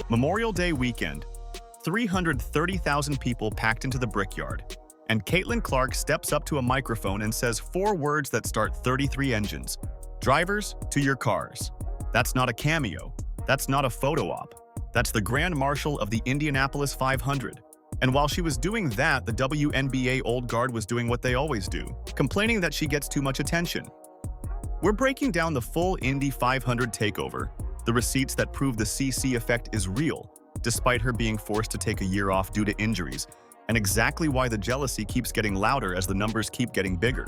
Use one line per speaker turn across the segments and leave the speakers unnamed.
Memorial Day weekend, 330,000 people packed into the Brickyard, and Caitlin Clark steps up to a microphone and says 4 words that start 33 engines. Drivers, to your cars. That's not a cameo. That's not a photo op. That's the Grand Marshal of the Indianapolis 500. And while she was doing that, the WNBA old guard was doing what they always do, complaining that she gets too much attention. We're breaking down the full Indy 500 takeover, the receipts that prove the CC effect is real, despite her being forced to take a year off due to injuries, and exactly why the jealousy keeps getting louder as the numbers keep getting bigger.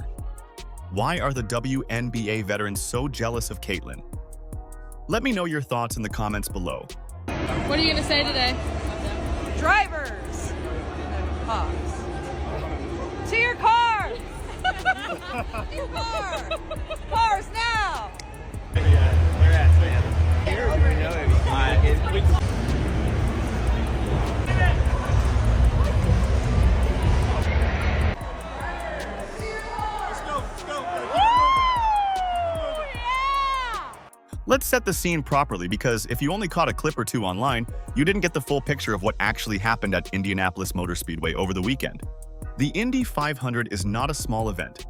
Why are the WNBA veterans so jealous of Caitlin? Let me know your thoughts in the comments below.
What are you going to say today?
Drivers! Pause. To your car! Your car! Cars now!
Let's set the scene properly, because if you only caught a clip or two online, you didn't get the full picture of what actually happened at Indianapolis Motor Speedway over the weekend. The Indy 500 is not a small event.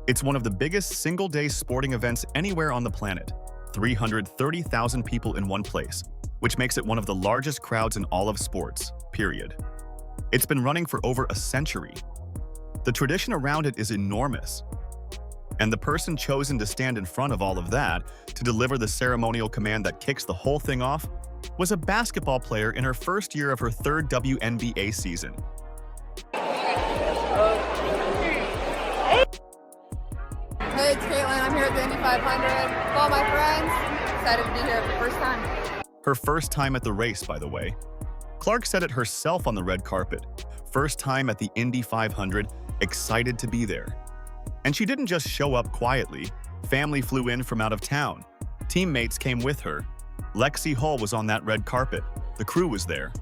It's one of the biggest single-day sporting events anywhere on the planet. 330,000 people in one place, which makes it one of the largest crowds in all of sports, period. It's been running for over a century. The tradition around it is enormous. And the person chosen to stand in front of all of that, to deliver the ceremonial command that kicks the whole thing off, was a basketball player in her first year of her 3rd WNBA season.
Hey, it's Caitlin. I'm here at the Indy 500 with all my friends. Excited to be here for the first time.
Her first time at the race, by the way. Clark said it herself on the red carpet. First time at the Indy 500, excited to be there. And she didn't just show up quietly. Family flew in from out of town. Teammates came with her. Lexi Hull was on that red carpet. The crew was there.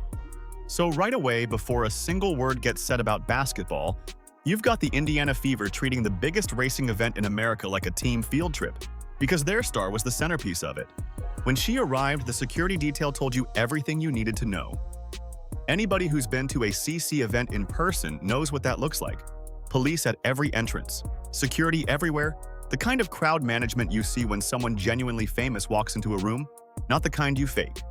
So right away, before a single word gets said about basketball, you've got the Indiana Fever treating the biggest racing event in America like a team field trip, because their star was the centerpiece of it. When she arrived, the security detail told you everything you needed to know. Anybody who's been to a CC event in person knows what that looks like. Police at every entrance, security everywhere, the kind of crowd management you see when someone genuinely famous walks into a room, not the kind you fake.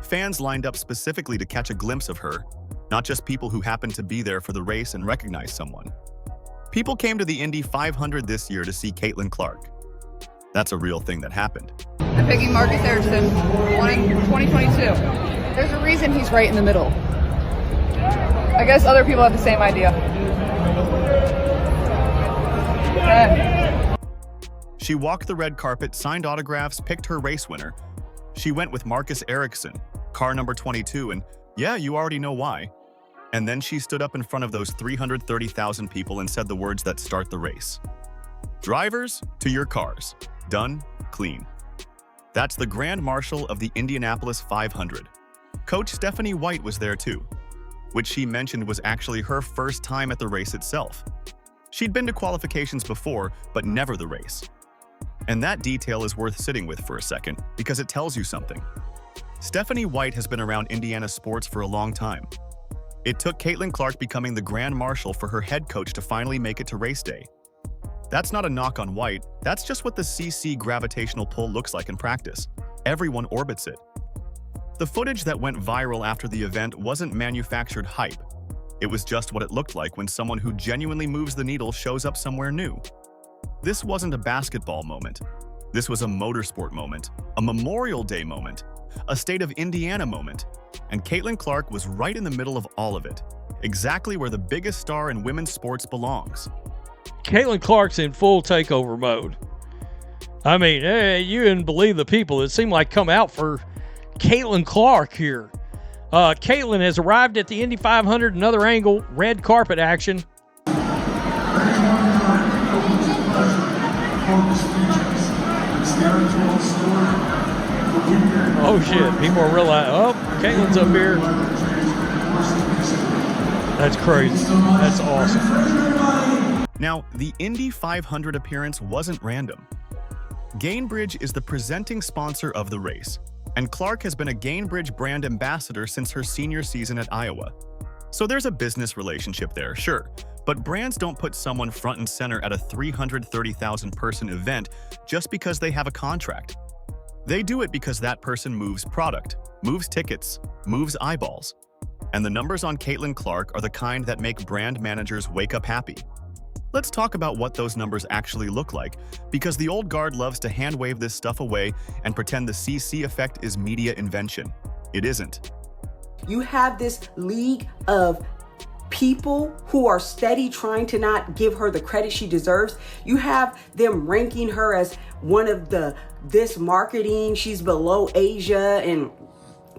Fans lined up specifically to catch a glimpse of her, not just people who happened to be there for the race and recognize someone. People came to the Indy 500 this year to see Caitlin Clark. That's a real thing that happened.
I'm picking Marcus Erickson, wanting 2022. There's a reason he's right in the middle. I guess other people have the same idea.
She walked the red carpet, signed autographs, picked her race winner. She went with Marcus Erickson, car number 22, and yeah, you already know why. And then she stood up in front of those 330,000 people and said the words that start the race. Drivers, to your cars. Done, clean. That's the Grand Marshal of the Indianapolis 500. Coach Stephanie White was there too, which she mentioned was actually her first time at the race itself. She'd been to qualifications before, but never the race. And that detail is worth sitting with for a second, because it tells you something. Stephanie White has been around Indiana sports for a long time. It took Caitlin Clark becoming the Grand Marshal for her head coach to finally make it to race day. That's not a knock on White, that's just what the CC gravitational pull looks like in practice. Everyone orbits it. The footage that went viral after the event wasn't manufactured hype. It was just what it looked like when someone who genuinely moves the needle shows up somewhere new. This wasn't a basketball moment. This was a motorsport moment, a Memorial Day moment, a state of Indiana moment. And Caitlin Clark was right in the middle of all of it, exactly where the biggest star in women's sports belongs.
Caitlin Clark's in full takeover mode. I mean, you wouldn't believe the people that seem like come out for Caitlin Clark here. Caitlin has arrived at the Indy 500, another angle, red carpet action. Oh shit, people are realizing, oh, Caitlin's up here. That's crazy. That's awesome.
Now, the Indy 500 appearance wasn't random. Gainbridge is the presenting sponsor of the race. and Clark has been a Gainbridge brand ambassador since her senior season at Iowa. So there's a business relationship there, sure, but brands don't put someone front and center at a 330,000-person event just because they have a contract. They do it because that person moves product, moves tickets, moves eyeballs. And the numbers on Caitlin Clark are the kind that make brand managers wake up happy. Let's talk about what those numbers actually look like, because the old guard loves to hand-wave this stuff away and pretend the CC effect is media invention. It isn't.
You have this league of people who are steady trying to not give her the credit she deserves. You have them ranking her as one of this marketing, she's below Asia and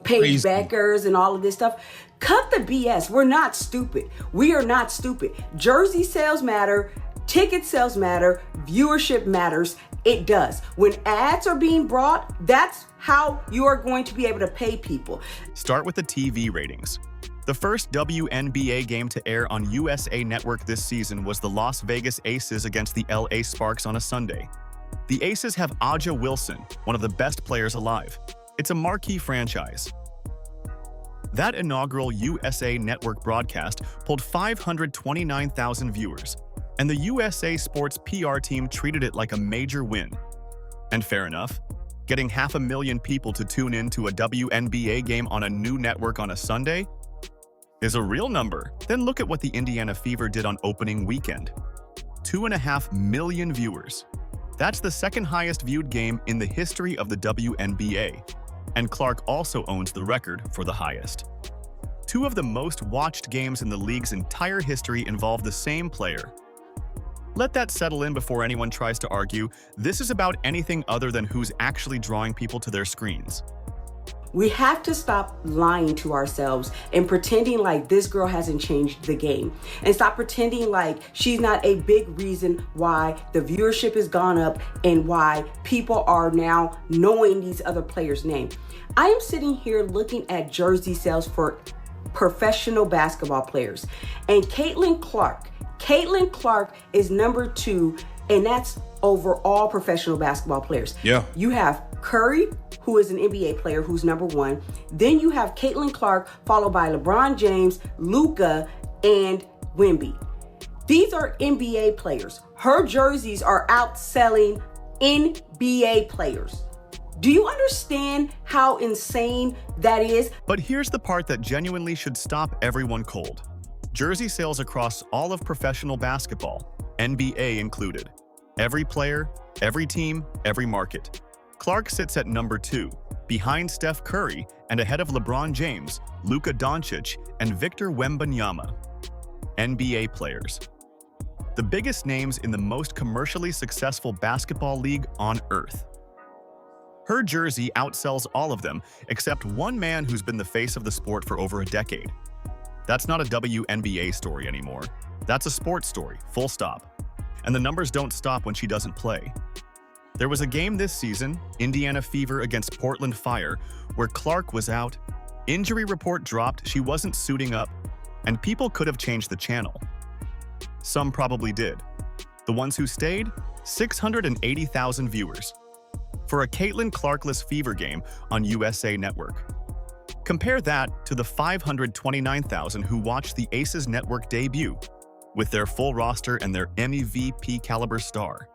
Paige Beckers and all of this stuff. Cut the BS. We're not stupid. We are not stupid. Jersey sales matter, ticket sales matter, viewership matters. It does. When ads are being brought, that's how you are going to be able to pay people.
Start with the TV ratings. The first WNBA game to air on USA Network this season was the Las Vegas Aces against the LA Sparks on a Sunday. The Aces have Aja Wilson, one of the best players alive. It's a marquee franchise. That inaugural USA Network broadcast pulled 529,000 viewers, and the USA Sports PR team treated it like a major win. And fair enough, getting 500,000 people to tune in to a WNBA game on a new network on a Sunday is a real number. Then look at what the Indiana Fever did on opening weekend. 2.5 million viewers. That's the second highest viewed game in the history of the WNBA. And Clark also owns the record for the highest. Two of the most watched games in the league's entire history involve the same player. Let that settle in before anyone tries to argue this is about anything other than who's actually drawing people to their screens.
We have to stop lying to ourselves and pretending like this girl hasn't changed the game, and stop pretending like she's not a big reason why the viewership has gone up and why people are now knowing these other players' names. I am sitting here looking at jersey sales for professional basketball players, and Caitlin Clark is number 2, and that's over all professional basketball players.
Yeah.
You have Curry, who is an NBA player, who's number 1. Then you have Caitlin Clark, followed by LeBron James, Luka, and Wemby. These are NBA players. Her jerseys are outselling NBA players. Do you understand how insane that is?
But here's the part that genuinely should stop everyone cold. Jersey sales across all of professional basketball, NBA included. Every player, every team, every market. Clark sits at number 2, behind Steph Curry and ahead of LeBron James, Luka Doncic, and Victor Wembanyama. NBA players. The biggest names in the most commercially successful basketball league on earth. Her jersey outsells all of them except one man who's been the face of the sport for over a decade. That's not a WNBA story anymore. That's a sports story, full stop. And the numbers don't stop when she doesn't play. There was a game this season, Indiana Fever against Portland Fire, where Clark was out, injury report dropped, she wasn't suiting up, and people could have changed the channel. Some probably did. The ones who stayed? 680,000 viewers. For a Caitlin Clarkless Fever game on USA Network. Compare that to the 529,000 who watched the Aces Network debut, with their full roster and their MVP caliber star.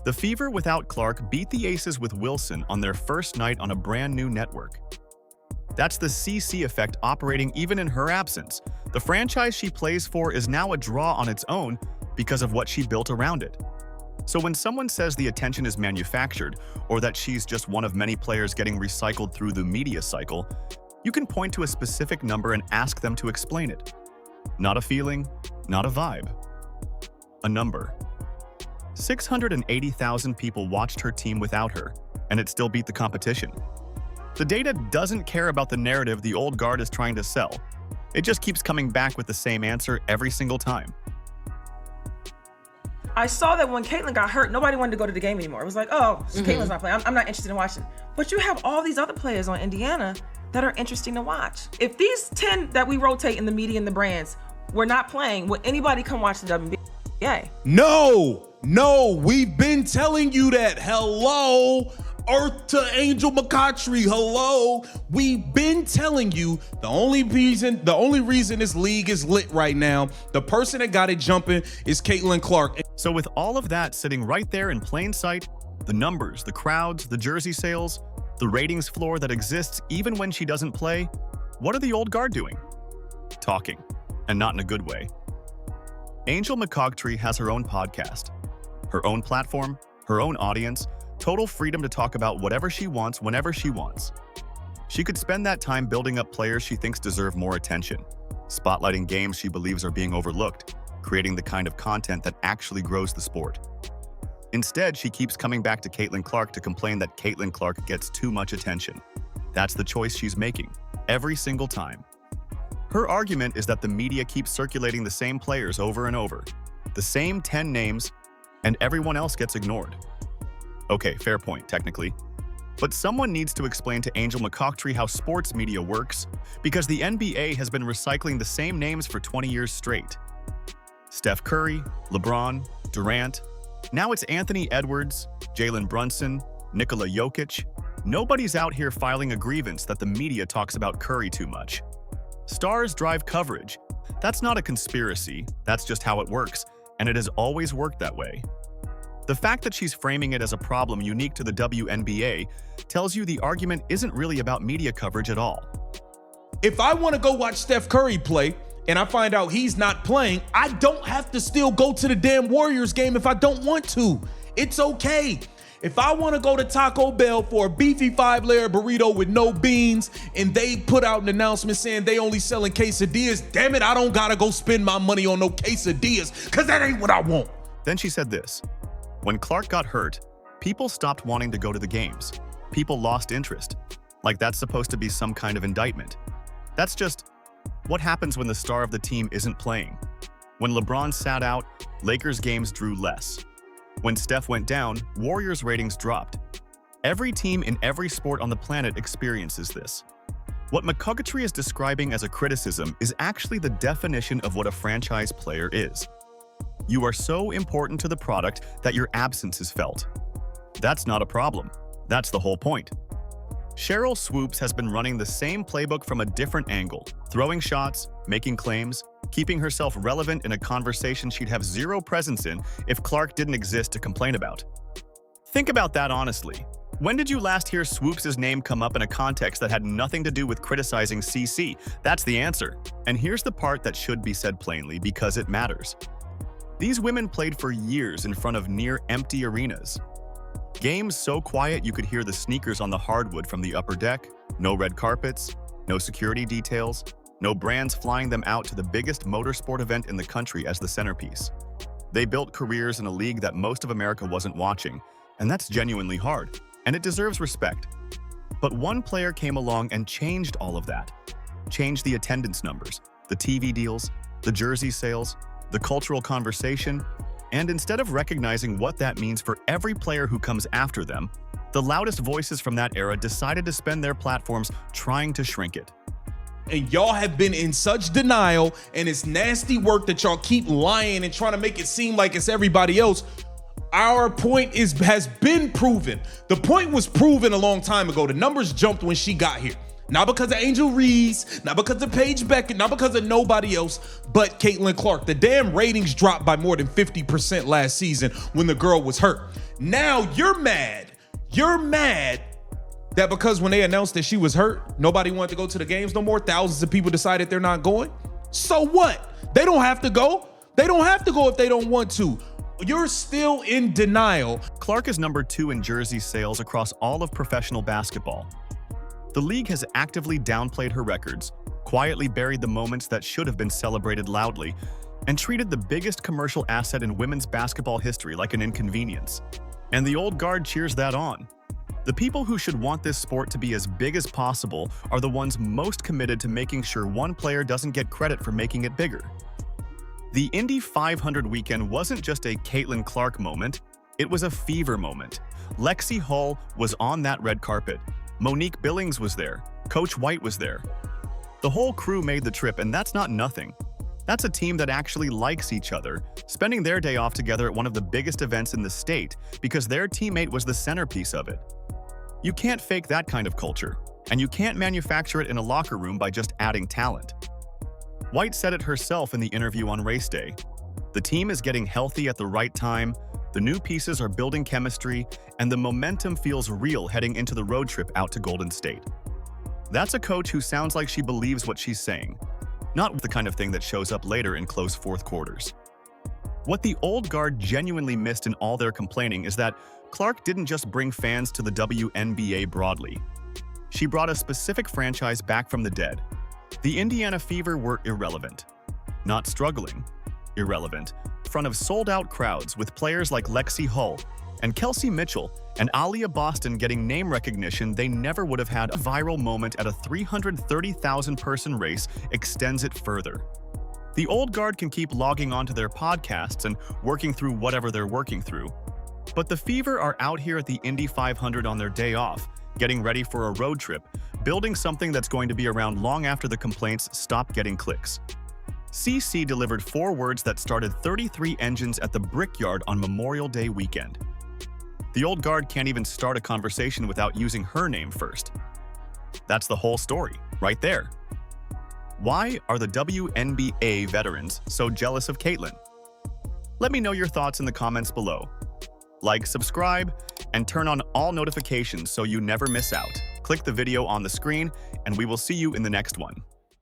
The Fever without Clark beat the Aces with Wilson on their first night on a brand new network. That's the CC effect operating even in her absence. The franchise she plays for is now a draw on its own because of what she built around it. So when someone says the attention is manufactured, or that she's just one of many players getting recycled through the media cycle, you can point to a specific number and ask them to explain it. Not a feeling, not a vibe. A number. 680,000 people watched her team without her, and it still beat the competition. The data doesn't care about the narrative the old guard is trying to sell. It just keeps coming back with the same answer every single time.
I saw that when Caitlin got hurt, nobody wanted to go to the game anymore. It was like, oh, Caitlin's not playing. I'm not interested in watching. But you have all these other players on Indiana that are interesting to watch. If these 10 that we rotate in the media and the brands were not playing, would anybody come watch the WNBA?
No, we've been telling you that. Hello. earth to Angel McCoughtry. Hello. We've been telling you the only reason this league is lit right now, the person that got it jumping is Caitlin Clark.
So with all of that sitting right there in plain sight, the numbers, the crowds, the jersey sales, the ratings floor that exists even when she doesn't play, what are the old guard doing? Talking, and not in a good way. Angel McCoughtry has her own podcast, her own platform, her own audience, total freedom to talk about whatever she wants whenever she wants. She could spend that time building up players she thinks deserve more attention, spotlighting games she believes are being overlooked, creating the kind of content that actually grows the sport. Instead, she keeps coming back to Caitlin Clark to complain that Caitlin Clark gets too much attention. That's the choice she's making, every single time. Her argument is that the media keeps circulating the same players over and over, the same 10 names, and everyone else gets ignored. Okay, fair point, technically. But someone needs to explain to Angel McCoughtry how sports media works, because the NBA has been recycling the same names for 20 years straight. Steph Curry, LeBron, Durant. Now it's Anthony Edwards, Jalen Brunson, Nikola Jokic. Nobody's out here filing a grievance that the media talks about Curry too much. Stars drive coverage. That's not a conspiracy, that's just how it works, and it has always worked that way. The fact that she's framing it as a problem unique to the WNBA tells you the argument isn't really about media coverage at all.
If I want to go watch Steph Curry play and I find out he's not playing, I don't have to still go to the damn Warriors game if I don't want to. It's okay. If I want to go to Taco Bell for a beefy 5-layer burrito with no beans and they put out an announcement saying they only selling quesadillas, damn it, I don't got to go spend my money on no quesadillas because that ain't what I want.
Then she said this: when Clark got hurt, people stopped wanting to go to the games. People lost interest. Like that's supposed to be some kind of indictment. That's just what happens when the star of the team isn't playing. When LeBron sat out, Lakers games drew less. When Steph went down, Warriors ratings dropped. Every team in every sport on the planet experiences this. What McCoughtry is describing as a criticism is actually the definition of what a franchise player is. You are so important to the product that your absence is felt. That's not a problem. That's the whole point. Sheryl Swoopes has been running the same playbook from a different angle, throwing shots, making claims, keeping herself relevant in a conversation she'd have zero presence in if Clark didn't exist to complain about. Think about that honestly. When did you last hear Swoopes' name come up in a context that had nothing to do with criticizing CC? That's the answer. And here's the part that should be said plainly because it matters. These women played for years in front of near-empty arenas. Games so quiet you could hear the sneakers on the hardwood from the upper deck, no red carpets, no security details, no brands flying them out to the biggest motorsport event in the country as the centerpiece. They built careers in a league that most of America wasn't watching, and that's genuinely hard, and it deserves respect. But one player came along and changed all of that. Changed the attendance numbers, the TV deals, the jersey sales, the cultural conversation, and instead of recognizing what that means for every player who comes after them, the loudest voices from that era decided to spend their platforms trying to shrink it.
And y'all have been in such denial, and it's nasty work that y'all keep lying and trying to make it seem like it's everybody else. Our point has been proven. The point was proven a long time ago. The numbers jumped when she got here. Not because of Angel Reese, not because of Paige Beckett, not because of nobody else, but Caitlin Clark. The damn ratings dropped by more than 50% last season when the girl was hurt. Now you're mad. You're mad that because when they announced that she was hurt, nobody wanted to go to the games no more. Thousands of people decided they're not going. So what? They don't have to go. They don't have to go if they don't want to. You're still in denial.
Clark is number 2 in jersey sales across all of professional basketball. The league has actively downplayed her records, quietly buried the moments that should have been celebrated loudly, and treated the biggest commercial asset in women's basketball history like an inconvenience. And the old guard cheers that on. The people who should want this sport to be as big as possible are the ones most committed to making sure one player doesn't get credit for making it bigger. The Indy 500 weekend wasn't just a Caitlin Clark moment, it was a fever moment. Lexi Hull was on that red carpet. Monique Billings was there. Coach White was there. The whole crew made the trip, and that's not nothing. That's a team that actually likes each other, spending their day off together at one of the biggest events in the state because their teammate was the centerpiece of it. You can't fake that kind of culture, and you can't manufacture it in a locker room by just adding talent. White said it herself in the interview on race day. The team is getting healthy at the right time, the new pieces are building chemistry, and the momentum feels real heading into the road trip out to Golden State. That's a coach who sounds like she believes what she's saying, not the kind of thing that shows up later in close fourth quarters. What the old guard genuinely missed in all their complaining is that Clark didn't just bring fans to the WNBA broadly. She brought a specific franchise back from the dead. The Indiana Fever were irrelevant. Not struggling. Irrelevant. In front of sold-out crowds with players like Lexi Hull and Kelsey Mitchell and Aaliyah Boston getting name recognition they never would have had. A viral moment at a 330,000-person race extends it further. The old guard can keep logging onto their podcasts and working through whatever they're working through. But the Fever are out here at the Indy 500 on their day off, getting ready for a road trip, building something that's going to be around long after the complaints stop getting clicks. CC delivered 4 words that started 33 engines at the Brickyard on Memorial Day weekend. The old guard can't even start a conversation without using her name first. That's the whole story, right there. Why are the WNBA veterans so jealous of Caitlin? Let me know your thoughts in the comments below. Like, subscribe, and turn on all notifications so you never miss out. Click the video on the screen, and we will see you in the next one.